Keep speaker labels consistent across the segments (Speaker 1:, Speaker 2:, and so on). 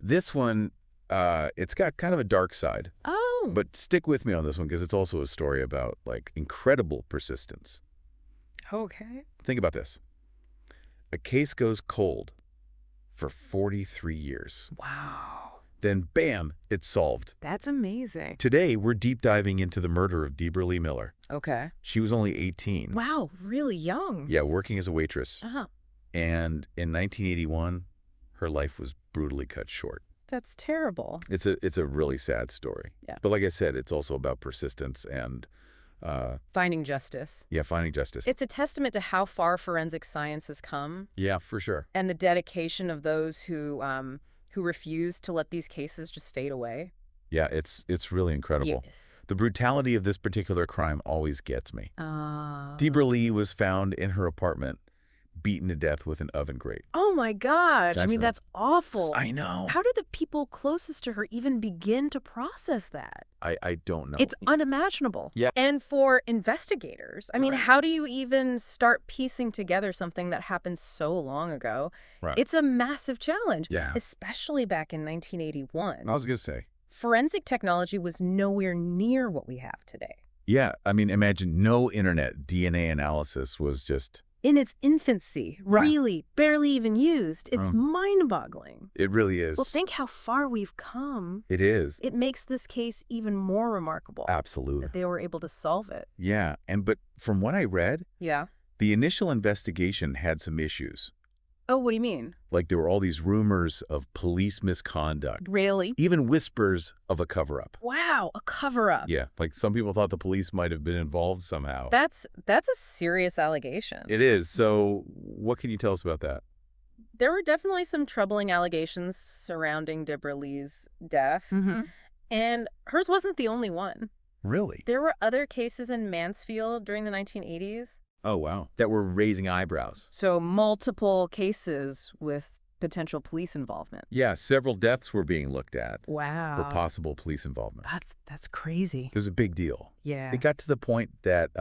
Speaker 1: This one, it's got kind of a dark side.
Speaker 2: Oh.
Speaker 1: But stick with me on this one because it's also a story about, like, incredible persistence.
Speaker 2: Okay.
Speaker 1: Think about this. A case goes cold for 43 years.
Speaker 2: Wow.
Speaker 1: Then, bam, it's solved.
Speaker 2: That's amazing.
Speaker 1: Today, we're deep diving into the murder of Debra Lee Miller.
Speaker 2: Okay.
Speaker 1: She was only 18.
Speaker 2: Wow, really young.
Speaker 1: Yeah, working as a waitress.
Speaker 2: Uh-huh.
Speaker 1: And in 1981, her life was brutally cut short.
Speaker 2: That's terrible.
Speaker 1: It's a really sad story.
Speaker 2: Yeah.
Speaker 1: But like I said, it's also about persistence and
Speaker 2: Finding justice.
Speaker 1: yeah, finding justice.
Speaker 2: It's a testament to how far forensic science has come
Speaker 1: Yeah, for sure.
Speaker 2: and the dedication of those who refuse to let these cases just fade away.
Speaker 1: Yeah, it's really incredible.
Speaker 2: Yes.
Speaker 1: The brutality of this particular crime always gets me.
Speaker 2: Uh,
Speaker 1: Debra Lee was found in her apartment, beaten to death with an oven grate.
Speaker 2: oh my gosh. I mean, that's awful.
Speaker 1: I know.
Speaker 2: How do the people closest to her even begin to process that?
Speaker 1: I don't know.
Speaker 2: It's unimaginable.
Speaker 1: Yeah.
Speaker 2: And for investigators, I mean,
Speaker 1: Right.
Speaker 2: how do you even start piecing together something that happened so long ago?
Speaker 1: Right.
Speaker 2: It's a massive challenge,
Speaker 1: Yeah.
Speaker 2: especially back in 1981.
Speaker 1: I was going to say.
Speaker 2: Forensic technology was nowhere near what we have today.
Speaker 1: Yeah, I mean, imagine no internet DNA analysis was just...
Speaker 2: In its infancy,
Speaker 1: Right.
Speaker 2: really, barely even used. It's mind-boggling.
Speaker 1: It really is.
Speaker 2: Well, think how far we've come.
Speaker 1: It is.
Speaker 2: It makes this case even more remarkable
Speaker 1: Absolutely.
Speaker 2: that they were able to solve it.
Speaker 1: Yeah, but from what I read,
Speaker 2: Yeah.
Speaker 1: the initial investigation had some issues.
Speaker 2: Oh, what do you mean?
Speaker 1: Like there were all these rumors of police misconduct,
Speaker 2: Really?
Speaker 1: even whispers of a cover-up.
Speaker 2: Wow, a cover-up.
Speaker 1: Yeah, like some people thought the police might have been involved somehow.
Speaker 2: That's a serious allegation.
Speaker 1: It is. So what can you tell us about that?
Speaker 2: There were definitely some troubling allegations surrounding Debra Lee's death, and hers wasn't the only one.
Speaker 1: Really?
Speaker 2: There were other cases in Mansfield during the 1980s.
Speaker 1: Oh, wow. That were raising eyebrows.
Speaker 2: So multiple cases with potential police involvement.
Speaker 1: Yeah, several deaths were being looked at
Speaker 2: Wow.
Speaker 1: for possible police involvement.
Speaker 2: That's crazy.
Speaker 1: It was a big deal.
Speaker 2: Yeah.
Speaker 1: It got to the point that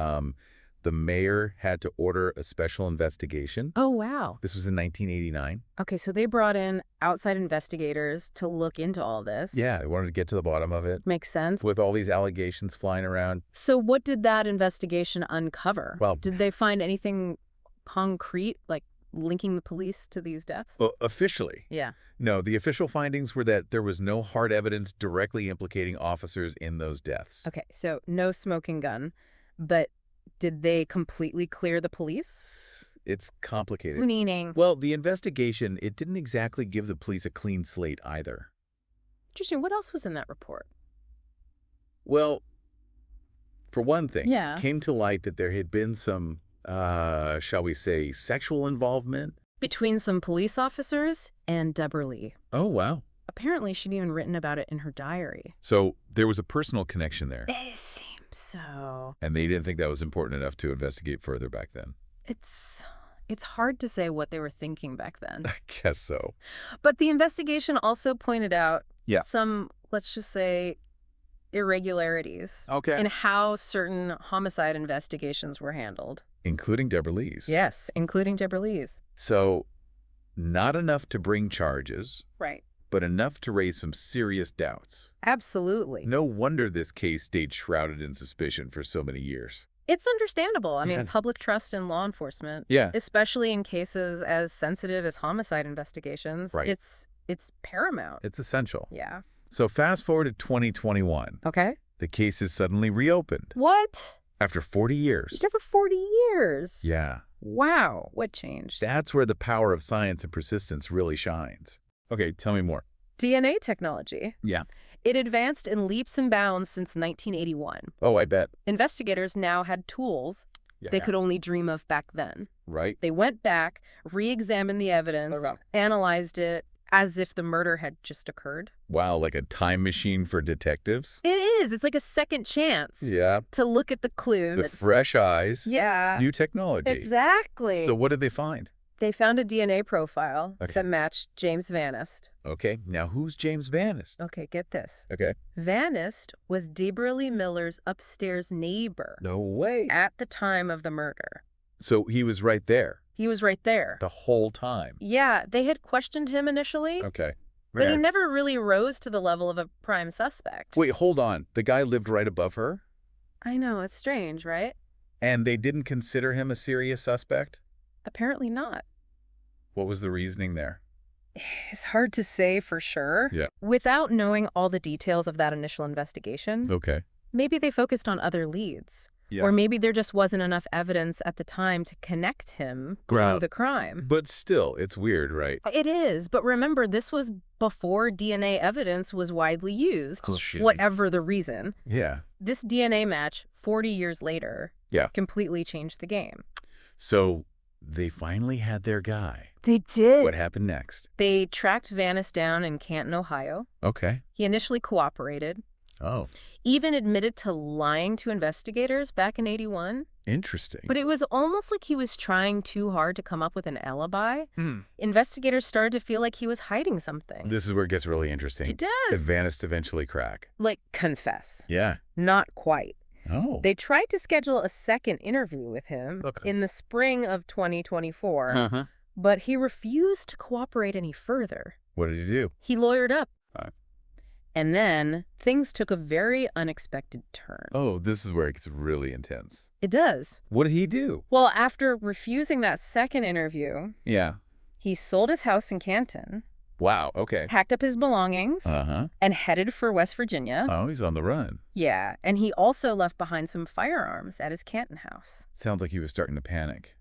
Speaker 1: the mayor had to order a special investigation.
Speaker 2: Oh, wow.
Speaker 1: This was in 1989.
Speaker 2: Okay, so they brought in outside investigators to look into all this.
Speaker 1: Yeah, they wanted to get to the bottom of it.
Speaker 2: Makes sense.
Speaker 1: With all these allegations flying around.
Speaker 2: So what did that investigation uncover?
Speaker 1: Well,
Speaker 2: did they find anything concrete, like linking the police to these deaths?
Speaker 1: Officially.
Speaker 2: Yeah.
Speaker 1: No, the official findings were that there was no hard evidence directly implicating officers in those deaths.
Speaker 2: Okay, so no smoking gun, but did they completely clear the police?
Speaker 1: It's complicated.
Speaker 2: Meaning?
Speaker 1: Well, the investigation, it didn't exactly give the police a clean slate either.
Speaker 2: Interesting. What else was in that report?
Speaker 1: Well, for one thing,
Speaker 2: Yeah.
Speaker 1: came to light that there had been some, shall we say, sexual involvement.
Speaker 2: Between some police officers and Debra Lee.
Speaker 1: Oh, wow.
Speaker 2: Apparently, she'd even written about it in her diary.
Speaker 1: So there was a personal connection there.
Speaker 2: It seems so.
Speaker 1: And they didn't think that was important enough to investigate further back then.
Speaker 2: It's hard to say what they were thinking back then.
Speaker 1: I guess so.
Speaker 2: But the investigation also pointed out
Speaker 1: Yeah.
Speaker 2: some, let's just say, irregularities
Speaker 1: Okay.
Speaker 2: in how certain homicide investigations were handled.
Speaker 1: Including Debra Lee's.
Speaker 2: Yes, including Debra Lee's.
Speaker 1: So not enough to bring charges,
Speaker 2: Right.
Speaker 1: but enough to raise some serious doubts.
Speaker 2: Absolutely.
Speaker 1: No wonder this case stayed shrouded in suspicion for so many years.
Speaker 2: It's understandable. I mean,
Speaker 1: Yeah.
Speaker 2: public trust in law enforcement,
Speaker 1: Yeah.
Speaker 2: especially in cases as sensitive as homicide investigations,
Speaker 1: Right.
Speaker 2: it's paramount.
Speaker 1: It's essential.
Speaker 2: Yeah.
Speaker 1: So fast forward to 2021.
Speaker 2: Okay.
Speaker 1: The case is suddenly reopened
Speaker 2: What?
Speaker 1: after 40 years.
Speaker 2: For 40 years.
Speaker 1: Yeah.
Speaker 2: Wow. What changed?
Speaker 1: That's where the power of science and persistence really shines. Okay, tell me more.
Speaker 2: DNA technology.
Speaker 1: Yeah.
Speaker 2: It advanced in leaps and bounds since 1981.
Speaker 1: Oh, I bet.
Speaker 2: Investigators now had tools they could only dream of back then.
Speaker 1: Right?
Speaker 2: They went back, re-examined the evidence, analyzed it as if the murder had just occurred.
Speaker 1: Wow, like a time machine for detectives?
Speaker 2: It is. It's like a second chance
Speaker 1: Yeah.
Speaker 2: to look at the clue.
Speaker 1: The fresh eyes.
Speaker 2: Yeah.
Speaker 1: New technology.
Speaker 2: Exactly.
Speaker 1: So what did they find?
Speaker 2: They found a DNA profile
Speaker 1: Okay.
Speaker 2: that matched James Vanest.
Speaker 1: Okay, now who's James Vanest?
Speaker 2: Okay, get this.
Speaker 1: Okay.
Speaker 2: Vanest was Debra Lee Miller's upstairs neighbor
Speaker 1: No way.
Speaker 2: at the time of the murder.
Speaker 1: So he was right there
Speaker 2: He was right there.
Speaker 1: the whole time.
Speaker 2: Yeah, they had questioned him initially,
Speaker 1: Okay.
Speaker 2: But he
Speaker 1: Right.
Speaker 2: never really rose to the level of a prime suspect.
Speaker 1: Wait, hold on. The guy lived right above her?
Speaker 2: I know, it's strange, right?
Speaker 1: And they didn't consider him a serious suspect?
Speaker 2: Apparently not.
Speaker 1: What was the reasoning there?
Speaker 2: It's hard to say for sure.
Speaker 1: Yeah.
Speaker 2: Without knowing all the details of that initial investigation,
Speaker 1: Okay.
Speaker 2: maybe they focused on other leads.
Speaker 1: Yeah.
Speaker 2: Or maybe there just wasn't enough evidence at the time to connect him to the crime.
Speaker 1: But still, it's weird, right?
Speaker 2: It is, but remember, this was before DNA evidence was widely used,
Speaker 1: Oh, shit.
Speaker 2: whatever the reason.
Speaker 1: Yeah.
Speaker 2: This DNA match, 40 years later,
Speaker 1: Yeah.
Speaker 2: completely changed the game.
Speaker 1: So they finally had their guy.
Speaker 2: They did.
Speaker 1: What happened next?
Speaker 2: They tracked Vanest down in Canton, Ohio.
Speaker 1: Okay.
Speaker 2: He initially cooperated,
Speaker 1: Oh,
Speaker 2: even admitted to lying to investigators back in '81.
Speaker 1: interesting.
Speaker 2: But it was almost like he was trying too hard to come up with an alibi.
Speaker 1: Hmm.
Speaker 2: Investigators started to feel like he was hiding something.
Speaker 1: This is where it gets really interesting.
Speaker 2: It
Speaker 1: Did
Speaker 2: does.
Speaker 1: Vanest eventually crack?
Speaker 2: Like, confess.
Speaker 1: Yeah.
Speaker 2: Not quite.
Speaker 1: Oh.
Speaker 2: They tried to schedule a second interview with him
Speaker 1: Okay.
Speaker 2: in the spring of 2024,
Speaker 1: Uh-huh.
Speaker 2: but he refused to cooperate any further.
Speaker 1: What did he do?
Speaker 2: He lawyered up.
Speaker 1: Right.
Speaker 2: And then things took a very unexpected turn.
Speaker 1: Oh, this is where it gets really intense.
Speaker 2: It does.
Speaker 1: What did he do?
Speaker 2: Well, after refusing that second interview,
Speaker 1: Yeah.
Speaker 2: he sold his house in Canton,
Speaker 1: Wow. Okay.
Speaker 2: packed up his belongings,
Speaker 1: Uh-huh.
Speaker 2: and headed for West Virginia.
Speaker 1: Oh, he's on the run.
Speaker 2: Yeah, and he also left behind some firearms at his Canton house.
Speaker 1: Sounds like he was starting to panic.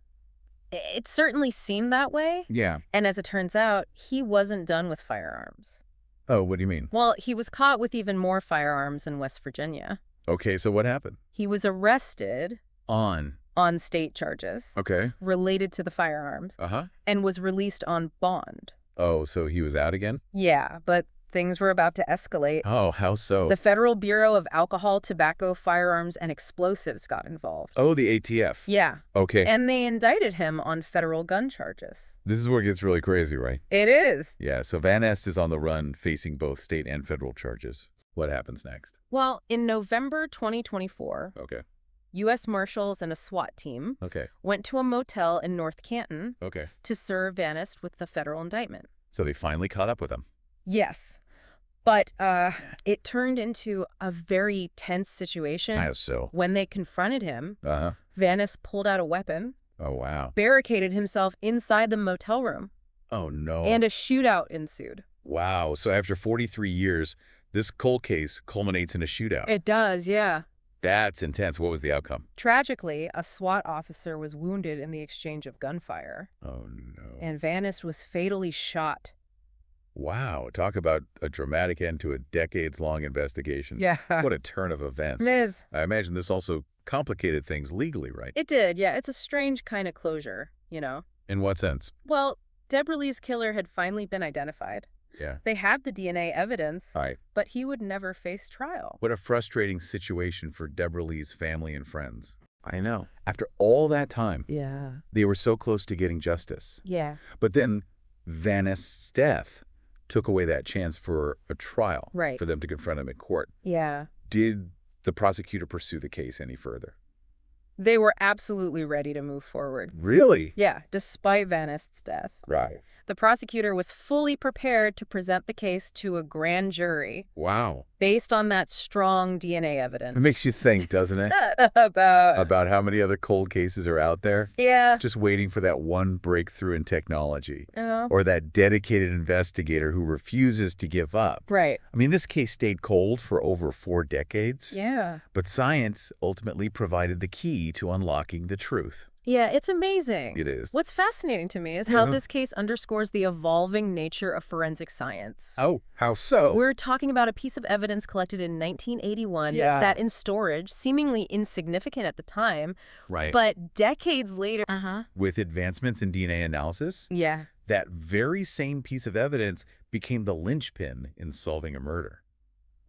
Speaker 2: It certainly seemed that way,
Speaker 1: Yeah.
Speaker 2: and as it turns out, he wasn't done with firearms.
Speaker 1: Oh, what do you mean?
Speaker 2: Well, he was caught with even more firearms in West Virginia.
Speaker 1: Okay, so what happened?
Speaker 2: He was arrested
Speaker 1: On.
Speaker 2: on state charges
Speaker 1: Okay.
Speaker 2: related to the firearms
Speaker 1: Uh-huh.
Speaker 2: and was released on bond.
Speaker 1: Oh, so he was out again?
Speaker 2: Yeah, but things were about to escalate.
Speaker 1: Oh, how so?
Speaker 2: The Federal Bureau of Alcohol, Tobacco, Firearms, and Explosives got involved.
Speaker 1: Oh, the ATF.
Speaker 2: Yeah,
Speaker 1: Okay.
Speaker 2: and they indicted him on federal gun charges.
Speaker 1: This is where it gets really crazy, right?
Speaker 2: It is.
Speaker 1: Yeah, so Vanest is on the run facing both state and federal charges. What happens next?
Speaker 2: Well, in November 2024,
Speaker 1: Okay.
Speaker 2: U.S. Marshals and a SWAT team
Speaker 1: Okay.
Speaker 2: went to a motel in North Canton
Speaker 1: Okay.
Speaker 2: to serve Vanest with the federal indictment.
Speaker 1: So they finally caught up with him.
Speaker 2: Yes, but it turned into a very tense situation.
Speaker 1: I so.
Speaker 2: When they confronted him,
Speaker 1: Uh-huh.
Speaker 2: Vanest pulled out a weapon,
Speaker 1: Oh, wow.
Speaker 2: barricaded himself inside the motel room,
Speaker 1: Oh, no.
Speaker 2: and a shootout ensued.
Speaker 1: Wow. So after 43 years, this cold case culminates in a shootout.
Speaker 2: It does, yeah.
Speaker 1: That's intense. What was the outcome?
Speaker 2: Tragically, a SWAT officer was wounded in the exchange of gunfire,
Speaker 1: Oh, no.
Speaker 2: and Vanest was fatally shot.
Speaker 1: Wow. Talk about a dramatic end to a decades-long investigation.
Speaker 2: Yeah.
Speaker 1: What a turn of events.
Speaker 2: It is.
Speaker 1: I imagine this also complicated things legally, right?
Speaker 2: It did, yeah. It's a strange kind of closure, you know?
Speaker 1: In what sense?
Speaker 2: Well, Debra Lee's killer had finally been identified.
Speaker 1: Yeah.
Speaker 2: They had the DNA evidence,
Speaker 1: All right.
Speaker 2: but he would never face trial.
Speaker 1: What a frustrating situation for Debra Lee's family and friends.
Speaker 3: I know.
Speaker 1: After all that time,
Speaker 2: Yeah.
Speaker 1: they were so close to getting justice.
Speaker 2: Yeah.
Speaker 1: But then Vanest's death took away that chance for a trial,
Speaker 2: Right.
Speaker 1: for them to confront him in court.
Speaker 2: Yeah.
Speaker 1: Did the prosecutor pursue the case any further?
Speaker 2: They were absolutely ready to move forward.
Speaker 1: Really?
Speaker 2: Yeah, despite Vanest's death.
Speaker 1: Right.
Speaker 2: The prosecutor was fully prepared to present the case to a grand jury
Speaker 1: Wow.
Speaker 2: based on that strong DNA evidence.
Speaker 1: It makes you think, doesn't it?
Speaker 2: About...
Speaker 1: About how many other cold cases are out there,
Speaker 2: Yeah.
Speaker 1: just waiting for that one breakthrough in technology.
Speaker 2: Yeah.
Speaker 1: Or that dedicated investigator who refuses to give up.
Speaker 2: Right.
Speaker 1: I mean, this case stayed cold for over 4 decades.
Speaker 2: Yeah.
Speaker 1: But science ultimately provided the key to unlocking the truth.
Speaker 2: Yeah, it's amazing.
Speaker 1: It is.
Speaker 2: What's fascinating to me is how
Speaker 1: Yeah.
Speaker 2: this case underscores the evolving nature of forensic science.
Speaker 1: Oh, how so?
Speaker 2: We're talking about a piece of evidence collected in 1981
Speaker 1: Yeah.
Speaker 2: that sat in storage, seemingly insignificant at the time,
Speaker 1: Right.
Speaker 2: but decades later...
Speaker 1: With advancements in DNA analysis,
Speaker 2: Yeah.
Speaker 1: that very same piece of evidence became the linchpin in solving a murder.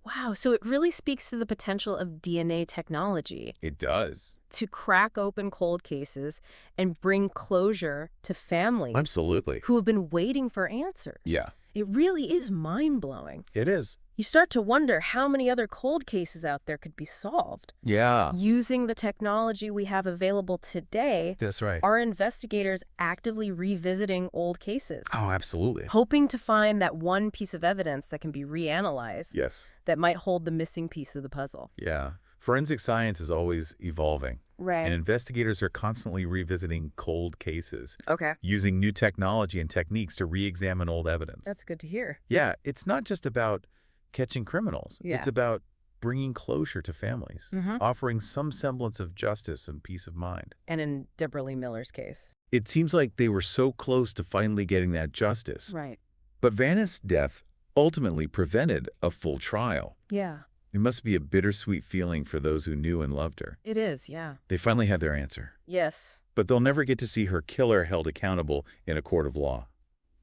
Speaker 2: Wow, so it really speaks to the potential of DNA technology
Speaker 1: It does.
Speaker 2: to crack open cold cases and bring closure to families
Speaker 1: Absolutely.
Speaker 2: who have been waiting for answers.
Speaker 1: Yeah.
Speaker 2: It really is mind-blowing.
Speaker 1: It is.
Speaker 2: You start to wonder how many other cold cases out there could be solved.
Speaker 1: Yeah.
Speaker 2: Using the technology we have available today,
Speaker 1: That's right.
Speaker 2: are investigators actively revisiting old cases,
Speaker 1: Oh, absolutely.
Speaker 2: hoping to find that one piece of evidence that can be reanalyzed
Speaker 1: Yes.
Speaker 2: that might hold the missing piece of the puzzle.
Speaker 1: Yeah. Forensic science is always evolving, and
Speaker 2: Right.
Speaker 1: investigators are constantly revisiting cold cases,
Speaker 2: Okay.
Speaker 1: using new technology and techniques to re-examine old evidence.
Speaker 2: That's good to hear.
Speaker 1: Yeah, it's not just about catching criminals.
Speaker 2: Yeah.
Speaker 1: It's about bringing closure to families,
Speaker 2: Mm-hmm.
Speaker 1: offering some semblance of justice and peace of mind.
Speaker 2: And in Debra Lee Miller's case.
Speaker 1: It seems like they were so close to finally getting that justice.
Speaker 2: Right.
Speaker 1: But Vanest's death ultimately prevented a full trial.
Speaker 2: Yeah.
Speaker 1: It must be a bittersweet feeling for those who knew and loved her.
Speaker 2: It is, yeah.
Speaker 1: They finally had their answer.
Speaker 2: Yes.
Speaker 1: But they'll never get to see her killer held accountable in a court of law.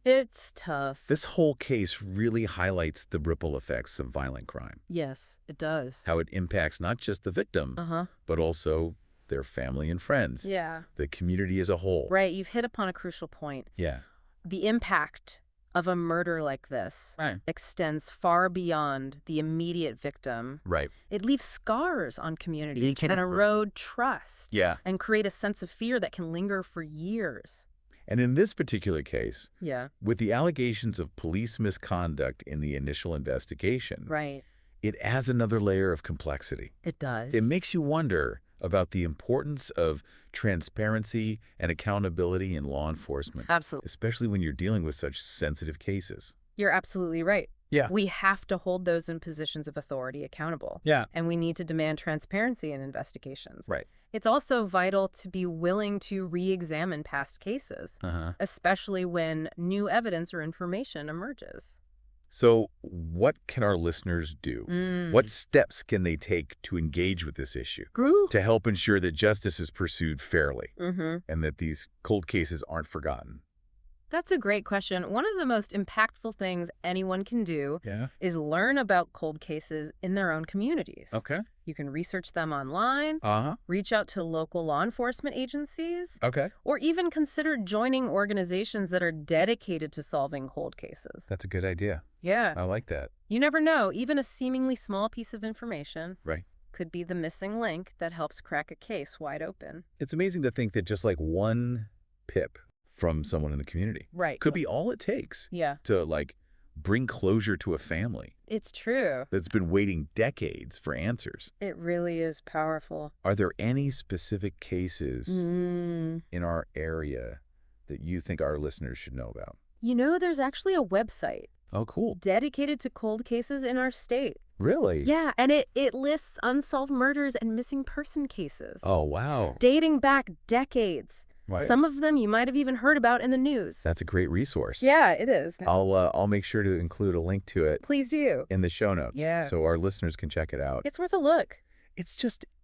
Speaker 2: It's tough.
Speaker 1: This whole case really highlights the ripple effects of violent crime,
Speaker 2: Yes, it does.
Speaker 1: how it impacts not just the victim,
Speaker 2: Uh-huh.
Speaker 1: but also their family and friends,
Speaker 2: Yeah.
Speaker 1: the community as a whole.
Speaker 2: Right, you've hit upon a crucial point.
Speaker 1: Yeah.
Speaker 2: The impact of a murder like this
Speaker 1: Right.
Speaker 2: extends far beyond the immediate victim.
Speaker 1: Right.
Speaker 2: It leaves scars on communities
Speaker 1: can-
Speaker 2: and erode trust
Speaker 1: Yeah.
Speaker 2: and create a sense of fear that can linger for years.
Speaker 1: And in this particular case,
Speaker 2: Yeah.
Speaker 1: with the allegations of police misconduct in the initial investigation,
Speaker 2: Right.
Speaker 1: it adds another layer of complexity.
Speaker 2: It does.
Speaker 1: It makes you wonder about the importance of transparency and accountability in law enforcement,
Speaker 2: Absolutely.
Speaker 1: especially when you're dealing with such sensitive cases.
Speaker 2: You're absolutely right.
Speaker 1: Yeah.
Speaker 2: We have to hold those in positions of authority accountable.
Speaker 1: Yeah.
Speaker 2: And we need to demand transparency in investigations.
Speaker 1: Right.
Speaker 2: It's also vital to be willing to re-examine past cases, especially when new evidence or information emerges.
Speaker 1: So what can our listeners do? What steps can they take to engage with this issue, to help ensure that justice is pursued fairly and that these cold cases aren't forgotten?
Speaker 2: That's a great question. One of the most impactful things anyone can do
Speaker 1: Yeah.
Speaker 2: is learn about cold cases in their own communities.
Speaker 1: Okay.
Speaker 2: You can research them online, reach out to local law enforcement agencies,
Speaker 1: Okay.
Speaker 2: or even consider joining organizations that are dedicated to solving cold cases.
Speaker 1: That's a good idea.
Speaker 2: Yeah.
Speaker 1: I like that.
Speaker 2: You never know, even a seemingly small piece of information
Speaker 1: Right.
Speaker 2: could be the missing link that helps crack a case wide open.
Speaker 1: It's amazing to think that just like one pip from someone in the community
Speaker 2: Right.
Speaker 1: could be all it takes
Speaker 2: Yeah,
Speaker 1: to like bring closure to a family
Speaker 2: it's true.
Speaker 1: that's been waiting decades for answers.
Speaker 2: It really is powerful.
Speaker 1: Are there any specific cases
Speaker 2: Mm.
Speaker 1: in our area that you think our listeners should know about?
Speaker 2: You know, there's actually a website
Speaker 1: Oh, cool.
Speaker 2: dedicated to cold cases in our state.
Speaker 1: Really?
Speaker 2: Yeah, and it lists unsolved murders and missing person cases.
Speaker 1: Oh, wow.
Speaker 2: Dating back decades.
Speaker 1: Right.
Speaker 2: Some of them you might have even heard about in the news.
Speaker 1: That's a great resource.
Speaker 2: Yeah, it is.
Speaker 1: I'll make sure to include a link to it
Speaker 2: Please do.
Speaker 1: in the show notes
Speaker 2: Yeah.
Speaker 1: so our listeners can check it out.
Speaker 2: It's worth a look.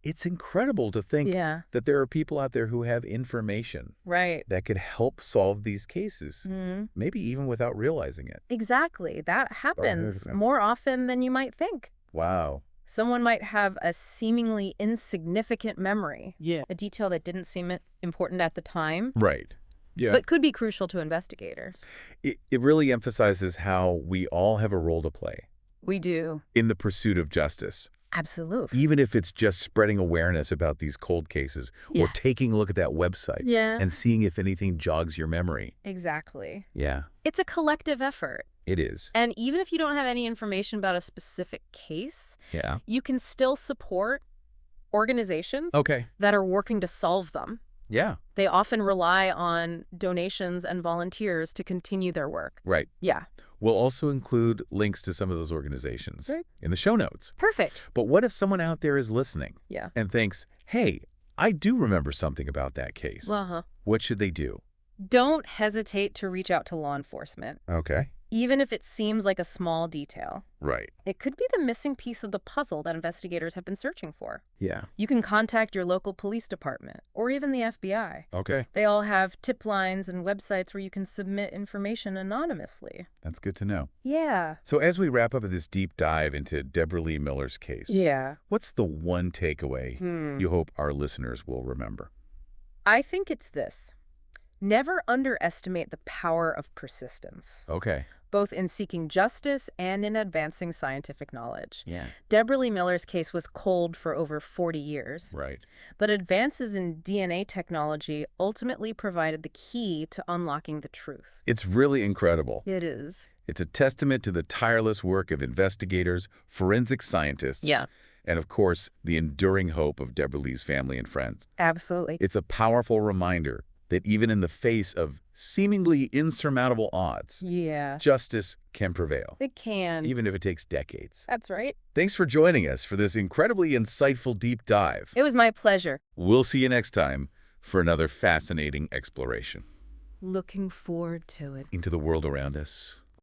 Speaker 1: It's incredible to think
Speaker 2: Yeah,
Speaker 1: that there are people out there who have information
Speaker 2: right.
Speaker 1: that could help solve these cases,
Speaker 2: Mhm.
Speaker 1: maybe even without realizing it.
Speaker 2: Exactly. That happens
Speaker 1: them.
Speaker 2: more often than you might think.
Speaker 1: Wow.
Speaker 2: Someone might have a seemingly insignificant memory,
Speaker 1: Yeah.
Speaker 2: a detail that didn't seem important at the time,
Speaker 1: Right. Yeah.
Speaker 2: but could be crucial to investigators.
Speaker 1: It really emphasizes how we all have a role to play
Speaker 2: We do.
Speaker 1: in the pursuit of justice,
Speaker 2: Absolutely.
Speaker 1: even if it's just spreading awareness about these cold cases or
Speaker 2: Yeah.
Speaker 1: taking a look at that website
Speaker 2: Yeah,
Speaker 1: and seeing if anything jogs your memory.
Speaker 2: exactly.
Speaker 1: Yeah,
Speaker 2: It's a collective effort.
Speaker 1: it is.
Speaker 2: And even if you don't have any information about a specific case,
Speaker 1: Yeah.
Speaker 2: you can still support organizations
Speaker 1: Okay.
Speaker 2: that are working to solve them.
Speaker 1: Yeah.
Speaker 2: They often rely on donations and volunteers to continue their work.
Speaker 1: Right.
Speaker 2: Yeah.
Speaker 1: We'll also include links to some of those organizations
Speaker 2: Great.
Speaker 1: in the show notes.
Speaker 2: Perfect.
Speaker 1: But what if someone out there is listening
Speaker 2: Yeah.
Speaker 1: and thinks, hey, I do remember something about that case?
Speaker 2: Uh-huh.
Speaker 1: What should they do?
Speaker 2: Don't hesitate to reach out to law enforcement,
Speaker 1: Okay.
Speaker 2: even if it seems like a small detail.
Speaker 1: Right.
Speaker 2: It could be the missing piece of the puzzle that investigators have been searching for.
Speaker 1: Yeah.
Speaker 2: You can contact your local police department or even the FBI.
Speaker 1: Okay.
Speaker 2: They all have tip lines and websites where you can submit information anonymously.
Speaker 1: That's good to know.
Speaker 2: Yeah.
Speaker 1: So as we wrap up this deep dive into Debra Lee Miller's case, what's the one takeaway you hope our listeners will remember?
Speaker 2: I think it's this. Never underestimate the power of persistence.
Speaker 1: Okay.
Speaker 2: both in seeking justice and in advancing scientific knowledge.
Speaker 1: Yeah.
Speaker 2: Debra Lee Miller's case was cold for over 40 years.
Speaker 1: Right.
Speaker 2: But advances in DNA technology ultimately provided the key to unlocking the truth.
Speaker 1: It's really incredible.
Speaker 2: It is.
Speaker 1: It's a testament to the tireless work of investigators, forensic scientists, and, of course, the enduring hope of Debra Lee's family and friends.
Speaker 2: Absolutely.
Speaker 1: It's a powerful reminder that even in the face of seemingly insurmountable odds, justice can prevail.
Speaker 2: It can.
Speaker 1: Even if it takes decades.
Speaker 2: That's right.
Speaker 1: Thanks for joining us for this incredibly insightful deep dive.
Speaker 2: It was my pleasure.
Speaker 1: We'll see you next time for another fascinating exploration.
Speaker 2: Looking forward to it.
Speaker 1: Into the world around us.